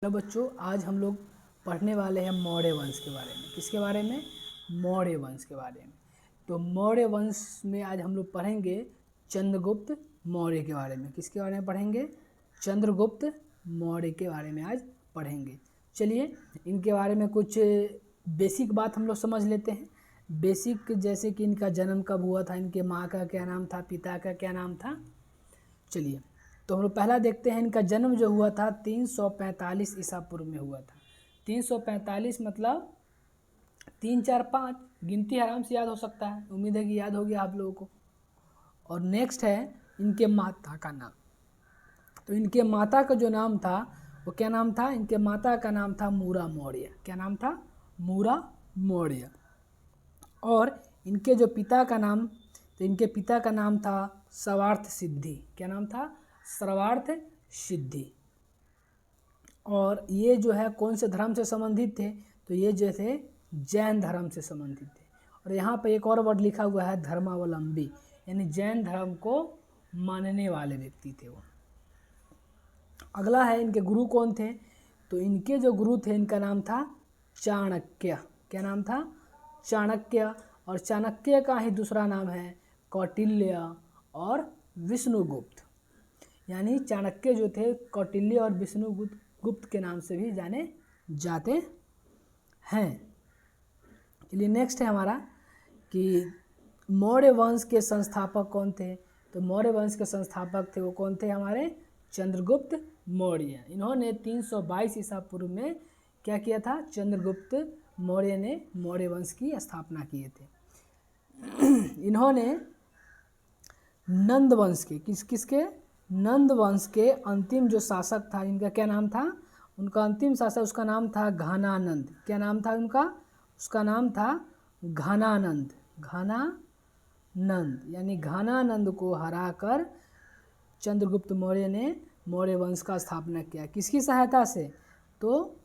Hello बच्चों, आज हम लोग पढ़ने वाले हैं मौर्य वंश के बारे में। किसके बारे में? मौर्य वंश के बारे में। तो मौर्य वंश में आज हम लोग पढ़ेंगे चंद्रगुप्त मौर्य के बारे में। किसके बारे में पढ़ेंगे? चंद्रगुप्त मौर्य के बारे में आज पढ़ेंगे। चलिए इनके बारे में कुछ बेसिक बात हम लोग समझ लेते हैं। बेसिक जैसे कि इनका जन्म कब हुआ था, इनके माँ का क्या नाम था, पिता का क्या नाम था। चलिए तो हम लोग पहला देखते हैं, इनका जन्म जो हुआ था 345 ईसा पूर्व में हुआ था। 345 मतलब 3 4 5, गिनती आराम से याद हो सकता है। उम्मीद है कि याद हो गया आप लोगों को। और नेक्स्ट है इनके माता का नाम। तो इनके माता का जो नाम था वो क्या नाम था? इनके माता का नाम था मूरा मौर्य। क्या नाम था? मूरा मौर्य। और इनके जो पिता का नाम, तो इनके पिता का नाम था सर्वार्थ सिद्धि। क्या नाम था? सर्वार्थ सिद्धि। और ये जो है कौन से धर्म से संबंधित थे? तो ये जो थे जैन धर्म से संबंधित थे। और यहाँ पर एक और वर्ड लिखा हुआ है धर्मावलंबी, यानी जैन धर्म को मानने वाले व्यक्ति थे वो। अगला है इनके गुरु कौन थे? तो इनके जो गुरु थे इनका नाम था चाणक्य। क्या नाम था? चाणक्य। और चाणक्य का ही दूसरा नाम है कौटिल्य और विष्णुगुप्त। यानी चाणक्य जो थे कौटिल्य और विष्णुगुप्त के नाम से भी जाने जाते हैं। चलिए नेक्स्ट है हमारा कि मौर्य वंश के संस्थापक कौन थे? तो मौर्य वंश के संस्थापक थे वो कौन थे? हमारे चंद्रगुप्त मौर्य। इन्होंने 322 ईसा पूर्व में क्या किया था? चंद्रगुप्त मौर्य ने मौर्य वंश की स्थापना किए थे। इन्होंने नंद वंश के किसके नंद वंश के अंतिम जो शासक था, इनका क्या नाम था? उनका अंतिम शासक, उसका नाम था घनानंद। क्या नाम था उनका? उसका नाम था घनानंद। घनानंद यानी घनानंद को हराकर चंद्रगुप्त मौर्य ने मौर्य वंश का स्थापना किया। किसकी सहायता से? तो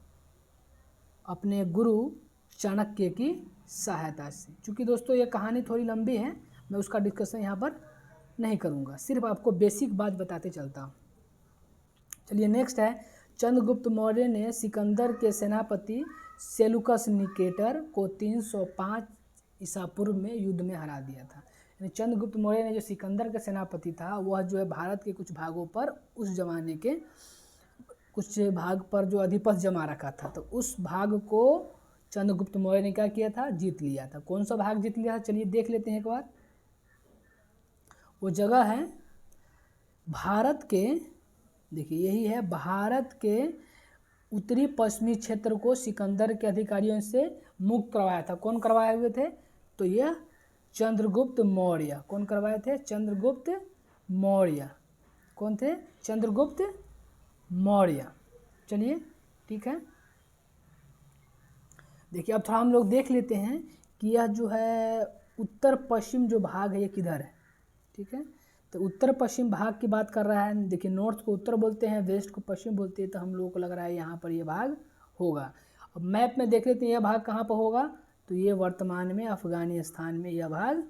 अपने गुरु चाणक्य की सहायता से। चूँकि दोस्तों ये कहानी थोड़ी लंबी है, मैं उसका डिस्कशन यहाँ पर नहीं करूँगा, सिर्फ आपको बेसिक बात बताते चलता हूँ। चलिए नेक्स्ट है चंद्रगुप्त मौर्य ने सिकंदर के सेनापति सेलुकस निकेटर को 305 ईसा पूर्व में युद्ध में हरा दिया था। यानी चंद्रगुप्त मौर्य ने जो सिकंदर का सेनापति था वह जो है भारत के कुछ भागों पर, उस जमाने के कुछ भाग पर जो अधिपति जमा रखा था, तो उस भाग को चंद्रगुप्त मौर्य ने क्या किया था? जीत लिया था। कौन सा भाग जीत लिया था? चलिए देख लेते हैं एक बार। वो जगह है भारत के, देखिए यही है, भारत के उत्तरी पश्चिमी क्षेत्र को सिकंदर के अधिकारियों से मुक्त करवाया था। कौन करवाए हुए थे? तो यह चंद्रगुप्त मौर्य। कौन करवाए थे? चंद्रगुप्त मौर्य। कौन थे? चंद्रगुप्त मौर्य। चलिए ठीक है, देखिए अब थोड़ा हम लोग देख लेते हैं कि यह जो है उत्तर पश्चिम जो भाग है ये किधर है। ठीक है, तो उत्तर पश्चिम भाग की बात कर रहा है। देखिए नॉर्थ को उत्तर बोलते हैं, वेस्ट को पश्चिम बोलते हैं, तो हम लोगों को लग रहा है यहाँ पर ये भाग होगा। अब मैप में देख लेते हैं यह भाग कहाँ पर होगा। तो ये वर्तमान में अफगानिस्तान में यह भाग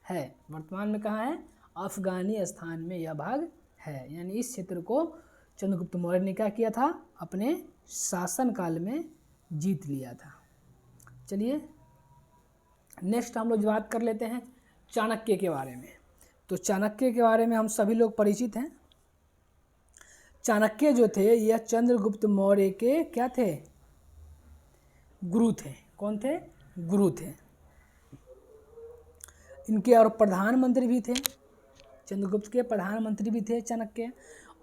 है। वर्तमान में कहाँ है? अफगानिस्तान में यह भाग है। यानी इस क्षेत्र को चंद्रगुप्त मौर्य ने क्या किया था? अपने शासनकाल में जीत लिया था। चलिए नेक्स्ट हम लोग बात कर लेते हैं चाणक्य के बारे में। तो चाणक्य के बारे में हम सभी लोग परिचित हैं। चाणक्य जो थे यह चंद्रगुप्त मौर्य के क्या थे? गुरु थे। कौन थे? गुरु थे। इनके और प्रधानमंत्री भी थे। चंद्रगुप्त के प्रधानमंत्री भी थे चाणक्य।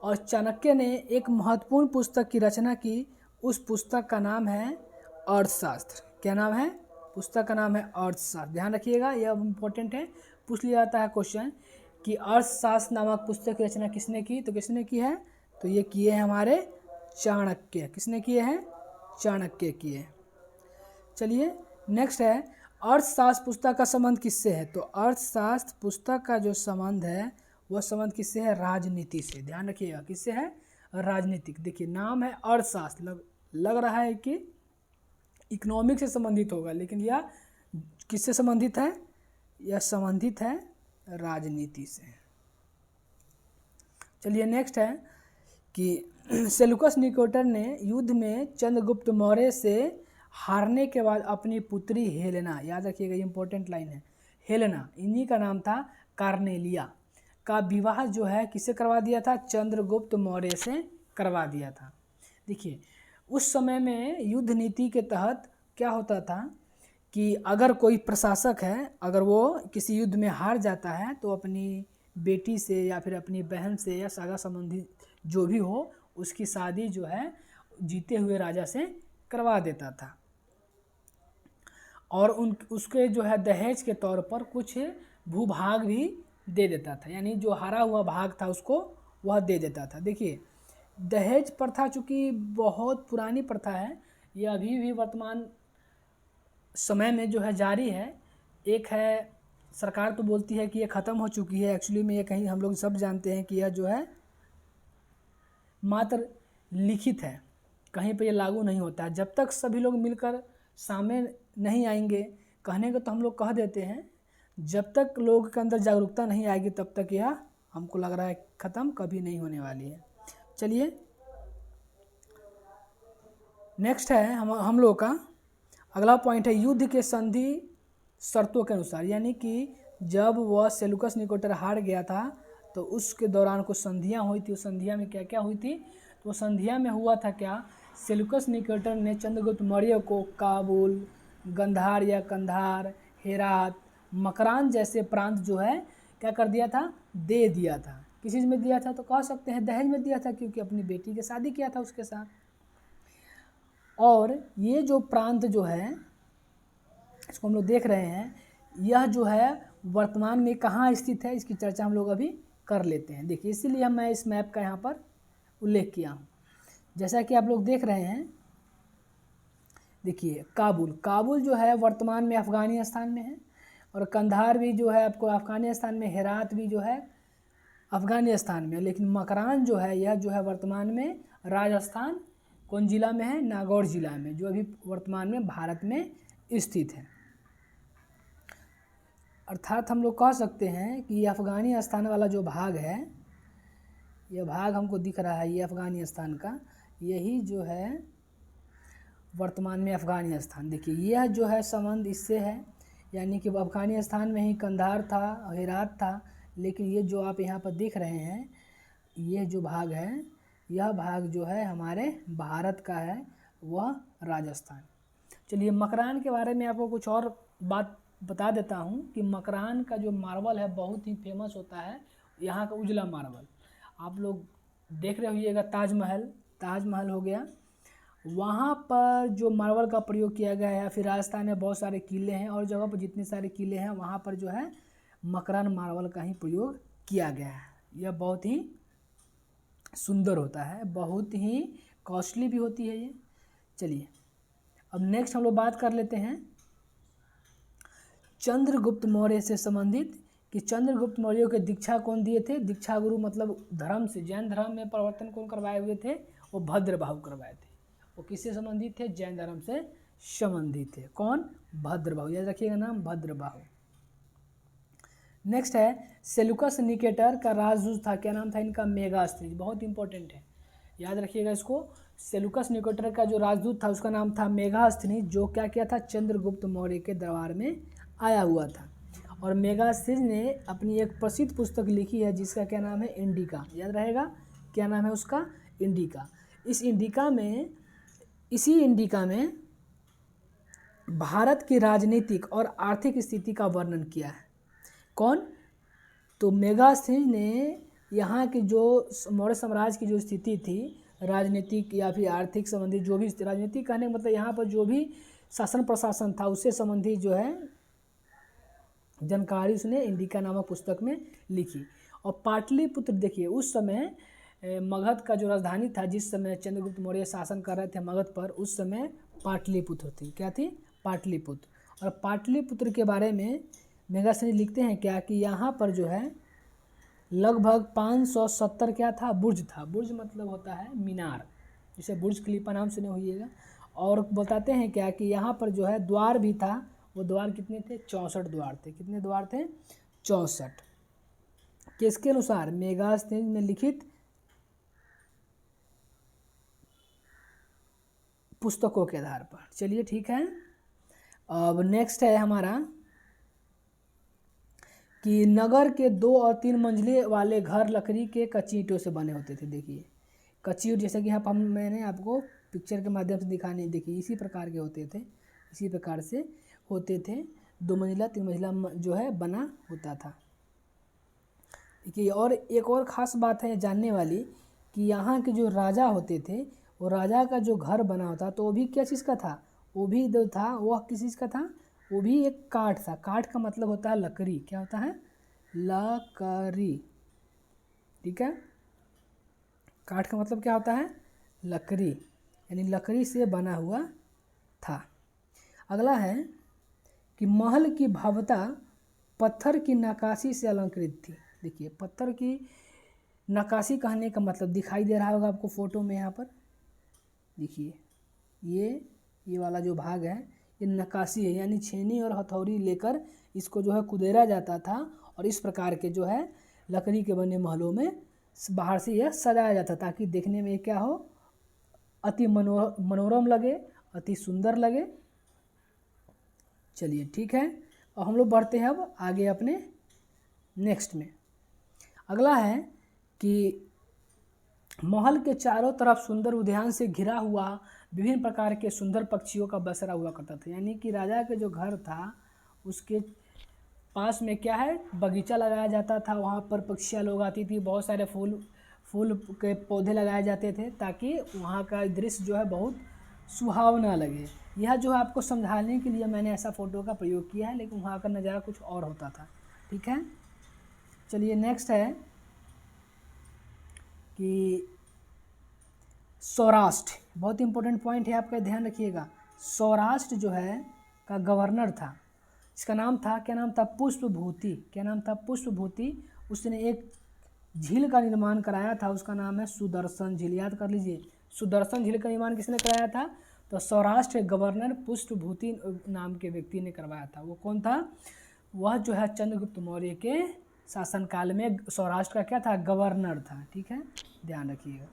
और चाणक्य ने एक महत्वपूर्ण पुस्तक की रचना की। उस पुस्तक का नाम है अर्थशास्त्र। क्या नाम है? पुस्तक का नाम है अर्थशास्त्र। ध्यान रखिएगा, यह इम्पोर्टेंट है, पूछ लिया जाता है क्वेश्चन कि अर्थशास्त्र नामक पुस्तक की रचना किसने की? तो किसने की है? तो ये किए हैं हमारे चाणक्य। किसने किए हैं? चाणक्य किए। चलिए नेक्स्ट है अर्थशास्त्र पुस्तक का संबंध किससे है? तो अर्थशास्त्र पुस्तक का जो संबंध है वह संबंध किससे है? राजनीति से। ध्यान रखिएगा, किससे है? राजनीतिक। देखिए नाम है अर्थशास्त्र, लग रहा है कि इकोनॉमिक से संबंधित होगा, लेकिन यह किससे संबंधित है? यह संबंधित है राजनीति से। चलिए नेक्स्ट है कि सेल्यूकस निकेटर ने युद्ध में चंद्रगुप्त मौर्य से हारने के बाद अपनी पुत्री हेलेना, याद रखिएगा इंपॉर्टेंट लाइन है, हेलेना, इन्हीं का नाम था कार्नेलिया, का विवाह जो है किससे करवा दिया था? चंद्रगुप्त मौर्य से करवा दिया था। देखिए उस समय में युद्ध नीति के तहत क्या होता था कि अगर कोई प्रशासक है, अगर वो किसी युद्ध में हार जाता है तो अपनी बेटी से या फिर अपनी बहन से या सगा संबंधी जो भी हो उसकी शादी जो है जीते हुए राजा से करवा देता था, और उसके जो है दहेज के तौर पर कुछ भूभाग भी दे देता था, यानी जो हारा हुआ भाग था उसको वह दे देता था। देखिए दहेज प्रथा चूँकि बहुत पुरानी प्रथा है, यह अभी भी वर्तमान समय में जो है जारी है। एक है सरकार तो बोलती है कि ये ख़त्म हो चुकी है, एक्चुअली में ये कहीं हम लोग सब जानते हैं कि यह जो है मात्र लिखित है, कहीं पे ये लागू नहीं होता है। जब तक सभी लोग मिलकर सामने नहीं आएंगे, कहने को तो हम लोग कह देते हैं, जब तक लोगों के अंदर जागरूकता नहीं आएगी तब तक यह हमको लग रहा है ख़त्म कभी नहीं होने वाली है। चलिए नेक्स्ट है हम लोग का अगला पॉइंट है युद्ध के संधि शर्तों के अनुसार, यानी कि जब वह सेल्यूकस निकेटर हार गया था तो उसके दौरान कुछ संधियाँ हुई थी। उस संधिया में क्या क्या हुई थी? तो संधिया में हुआ था क्या, सेल्यूकस निकेटर ने चंद्रगुप्त मौर्य को काबुल, गंधार या कंधार, हेरात, मकरान जैसे प्रांत जो है क्या कर दिया था? दे दिया था। किस चीज़ में दिया था? तो कह सकते हैं दहेज में दिया था, क्योंकि अपनी बेटी की शादी किया था उसके साथ। और ये जो प्रांत जो है इसको हम लोग देख रहे हैं, यह जो है वर्तमान में कहाँ स्थित है इसकी चर्चा हम लोग अभी कर लेते हैं। देखिए इसीलिए मैं इस मैप का यहाँ पर उल्लेख किया हूँ। जैसा कि आप लोग देख रहे हैं, देखिए काबुल जो है वर्तमान में अफ़गानिस्तान में है, और कंधार भी जो है आपको अफ़गानिस्तान में, हेरात भी जो है अफ़गानिस्तान में, लेकिन मकरान जो है यह जो है वर्तमान में राजस्थान कौन ज़िला में है? नागौर ज़िला में, जो अभी वर्तमान में भारत में स्थित है। अर्थात हम लोग कह सकते हैं कि अफ़गानिस्तान वाला जो भाग है, यह भाग हमको दिख रहा है, ये अफ़गानिस्तान का, यही जो है वर्तमान में अफ़गानिस्तान। देखिए यह जो है संबंध इससे है, यानी कि अफ़गानिस्तान में ही कंधार था, हेरात था, लेकिन ये जो आप यहाँ पर देख रहे हैं ये जो भाग है, यह भाग जो है हमारे भारत का है, वह राजस्थान। चलिए मकरान के बारे में आपको कुछ और बात बता देता हूँ कि मकरान का जो मार्बल है बहुत ही फेमस होता है, यहाँ का उजला मार्बल। आप लोग देख रहे होइएगा ताजमहल हो गया, वहाँ पर जो मार्बल का प्रयोग किया गया है, फिर राजस्थान में बहुत सारे किले हैं और जगह पर जितने सारे किले हैं वहाँ पर जो है मकरान मार्बल का ही प्रयोग किया गया है। यह बहुत ही सुंदर होता है, बहुत ही कॉस्टली भी होती है ये। चलिए अब नेक्स्ट हम लोग बात कर लेते हैं चंद्रगुप्त मौर्य से संबंधित, कि चंद्रगुप्त मौर्य के दीक्षा कौन दिए थे? दीक्षा गुरु मतलब धर्म से, जैन धर्म में परिवर्तन कौन करवाए हुए थे? वो भद्रबाहु करवाए थे। वो किससे संबंधित थे? जैन धर्म से संबंधित थे। कौन? भद्रबाहु, याद रखिएगा नाम भद्रबाहु। नेक्स्ट है सेल्यूकस निकेटर का राजदूत था, क्या नाम था इनका? मेगास्थनीज, बहुत इंपॉर्टेंट है, याद रखिएगा इसको। सेल्यूकस निकेटर का जो राजदूत था उसका नाम था मेगास्थनीज, जो क्या किया था? चंद्रगुप्त मौर्य के दरबार में आया हुआ था। और मेगास्थनीज ने अपनी एक प्रसिद्ध पुस्तक लिखी है जिसका क्या नाम है? इंडिका, याद रहेगा क्या नाम है उसका? इंडिका। इसी इंडिका में भारत की राजनीतिक और आर्थिक स्थिति का वर्णन किया है। कौन? तो मेगास्थनीज ने यहाँ की जो मौर्य साम्राज्य की जो स्थिति थी राजनीतिक या फिर आर्थिक संबंधी, जो भी राजनीतिक कहने का मतलब यहाँ पर जो भी शासन प्रशासन था उससे संबंधी जो है जानकारी उसने इंडिका नामक पुस्तक में लिखी। और पाटलिपुत्र, देखिए उस समय मगध का जो राजधानी था, जिस समय चंद्रगुप्त मौर्य शासन कर रहे थे मगध पर, उस समय पाटलिपुत्र थी। क्या थी? पाटलिपुत्र। और पाटलिपुत्र के बारे में मेगास्थनीज लिखते हैं क्या, कि यहाँ पर जो है लगभग 570 क्या था? बुर्ज था। बुर्ज मतलब होता है मीनार, जिसे बुर्ज खलीफा नाम सुने होइएगा। और बताते हैं क्या कि यहाँ पर जो है द्वार भी था। वो द्वार कितने थे? 64 द्वार थे। कितने द्वार थे? 64। किसके अनुसार? मेगास्थनीज में लिखित पुस्तकों के आधार पर। चलिए ठीक है। अब नेक्स्ट है हमारा कि नगर के 2 और 3 मंजिले वाले घर लकड़ी के कच्ची ईंटों से बने होते थे। देखिए कच्ची ईंट, जैसे कि यहाँ पर मैंने आपको पिक्चर के माध्यम से दिखाने, देखिए इसी प्रकार के होते थे, इसी प्रकार से होते थे। 2 मंजिला 3 मंजिला जो है बना होता था। देखिए और एक और ख़ास बात है जानने वाली कि यहाँ के जो राजा होते थे, वो राजा का जो घर बना होता तो वो भी क्या चीज़ का था, वो भी जो था वह किस चीज़ का था, वो भी एक काठ था। काठ का मतलब होता है लकड़ी, क्या होता है, लकड़ी। ठीक है, काठ का मतलब क्या होता है, लकड़ी, यानी लकड़ी से बना हुआ था। अगला है कि महल की भव्यता पत्थर की नक्काशी से अलंकृत थी। देखिए पत्थर की नक्काशी कहने का मतलब दिखाई दे रहा होगा आपको फोटो में, यहाँ पर देखिए ये वाला जो भाग है ये नक्काशी है, यानी छेनी और हथौड़ी लेकर इसको जो है कुदेरा जाता था और इस प्रकार के जो है लकड़ी के बने महलों में बाहर से यह सजाया जाता था ताकि देखने में क्या हो, अति मनोरम लगे, अति सुंदर लगे। चलिए ठीक है, और हम लोग बढ़ते हैं अब आगे अपने नेक्स्ट में। अगला है कि महल के चारों तरफ सुंदर उद्यान से घिरा हुआ विभिन्न प्रकार के सुंदर पक्षियों का बसेरा हुआ करता था। यानी कि राजा के जो घर था उसके पास में क्या है, बगीचा लगाया जाता था, वहाँ पर पक्षियाँ लोग आती थी, बहुत सारे फूल के पौधे लगाए जाते थे ताकि वहाँ का दृश्य जो है बहुत सुहावना लगे। यह जो है आपको समझाने के लिए मैंने ऐसा फ़ोटो का प्रयोग किया है, लेकिन वहाँ का नज़ारा कुछ और होता था। ठीक है, चलिए नेक्स्ट है कि सौराष्ट्र, बहुत इंपॉर्टेंट पॉइंट है, आपका ध्यान रखिएगा। सौराष्ट्र जो है का गवर्नर था, इसका नाम था, क्या नाम था, पुष्पभूति। क्या नाम था, पुष्पभूति। उसने एक झील का निर्माण कराया था, उसका नाम है सुदर्शन झील। याद कर लीजिए, सुदर्शन झील का निर्माण किसने कराया था, तो सौराष्ट्र गवर्नर पुष्पभूति नाम के व्यक्ति ने करवाया था। वो कौन था, वह जो है चंद्रगुप्त मौर्य के शासनकाल में सौराष्ट्र का क्या था, गवर्नर था। ठीक है, ध्यान रखिएगा,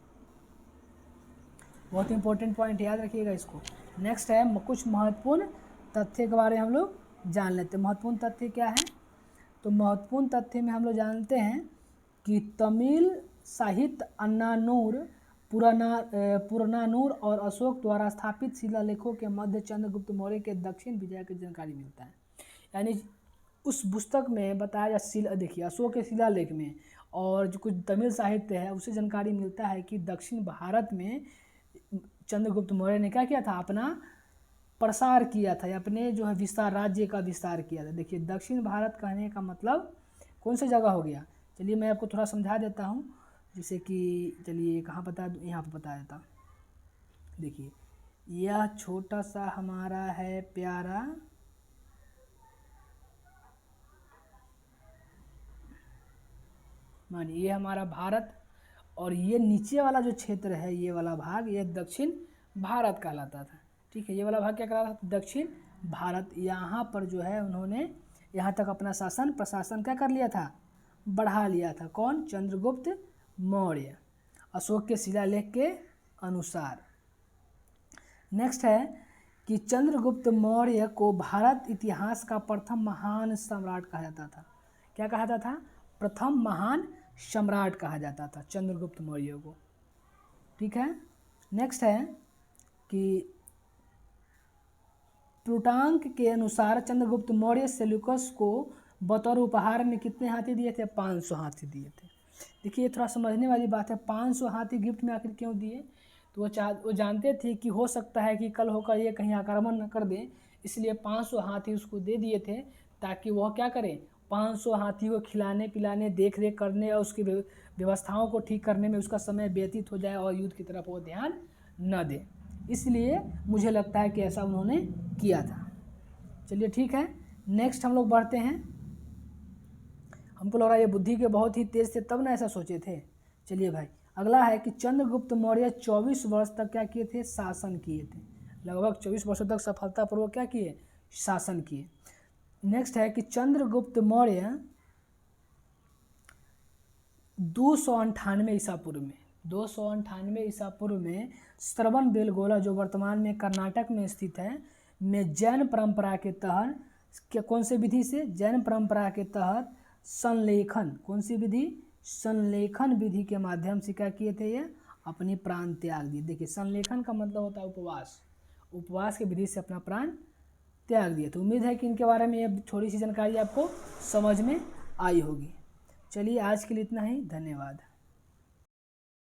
बहुत इंपॉर्टेंट पॉइंट, याद रखिएगा इसको। नेक्स्ट है कुछ महत्वपूर्ण तथ्य के बारे में हम लोग जान लेते हैं। महत्वपूर्ण तथ्य क्या है, तो महत्वपूर्ण तथ्य में हम लोग जानते हैं कि तमिल साहित्य अन्नानूर, पुरानानूर और अशोक द्वारा स्थापित शिलालेखों के मध्य चंद्रगुप्त मौर्य के दक्षिण विजय की जानकारी मिलता है। यानी उस पुस्तक में बताया जा, देखिए अशोक के शिलालेख में और जो कुछ तमिल साहित्य है उससे जानकारी मिलता है कि दक्षिण भारत में चंद्रगुप्त मौर्य ने क्या किया था, अपना प्रसार किया था, अपने जो है विस्तार, राज्य का विस्तार किया था। देखिए दक्षिण भारत कहने का मतलब कौन सी जगह हो गया, चलिए मैं आपको थोड़ा समझा देता हूँ, जैसे कि चलिए कहाँ बता दूँ, यहाँ पर बता देता हूँ। देखिए यह छोटा सा हमारा है प्यारा मानिए ये हमारा भारत, और ये नीचे वाला जो क्षेत्र है, ये वाला भाग, ये दक्षिण भारत कहलाता था। ठीक है, ये वाला भाग क्या कहलाता था, दक्षिण भारत। यहाँ पर जो है उन्होंने यहाँ तक अपना शासन प्रशासन क्या कर लिया था, बढ़ा लिया था। कौन, चंद्रगुप्त मौर्य, अशोक के शिलालेख के अनुसार। नेक्स्ट है कि चंद्रगुप्त मौर्य को भारत इतिहास का प्रथम महान सम्राट कहा जाता था। क्या कहा जाता था, प्रथम महान सम्राट कहा जाता था चंद्रगुप्त मौर्य को। ठीक है, नेक्स्ट है कि प्लूटांक के अनुसार चंद्रगुप्त मौर्य सेल्यूकस को बतौर उपहार में कितने हाथी दिए थे, 500 हाथी दिए थे। देखिए थोड़ा समझने वाली बात है, 500 हाथी गिफ्ट में आखिर क्यों दिए, तो वो जानते थे कि हो सकता है कि कल होकर ये कहीं आक्रमण न कर दें, इसलिए 500 हाथी उसको दे दिए थे ताकि वह क्या करे, 500 हाथी को खिलाने पिलाने, देख रेख करने और उसकी व्यवस्थाओं को ठीक करने में उसका समय व्यतीत हो जाए और युद्ध की तरफ वो ध्यान न दे, इसलिए मुझे लगता है कि ऐसा उन्होंने किया था। चलिए ठीक है, नेक्स्ट हम लोग बढ़ते हैं। हमको लग रहा है ये बुद्धि के बहुत ही तेज थे तब ना ऐसा सोचे थे। चलिए भाई, अगला है कि चंद्रगुप्त मौर्य 24 वर्ष तक क्या किए थे, शासन किए थे। लगभग 24 वर्षों तक सफलतापूर्वक क्या किए, शासन किए। नेक्स्ट है कि चंद्रगुप्त मौर्य 298 ईसा पूर्व में 298 ईसा पूर्व में श्रवण बेलगोला, जो वर्तमान में कर्नाटक में स्थित है, में जैन परंपरा के तहत कौन से विधि से, जैन परंपरा के तहत संलेखन, कौन सी विधि, संलेखन विधि के माध्यम से क्या किए थे, ये अपनी प्राण त्याग दिए। देखिए संलेखन का मतलब होता है उपवास, उपवास की विधि से अपना प्राण त्याग दिए। तो उम्मीद है कि इनके बारे में ये थोड़ी सी जानकारी आपको समझ में आई होगी। चलिए आज के लिए इतना ही, धन्यवाद।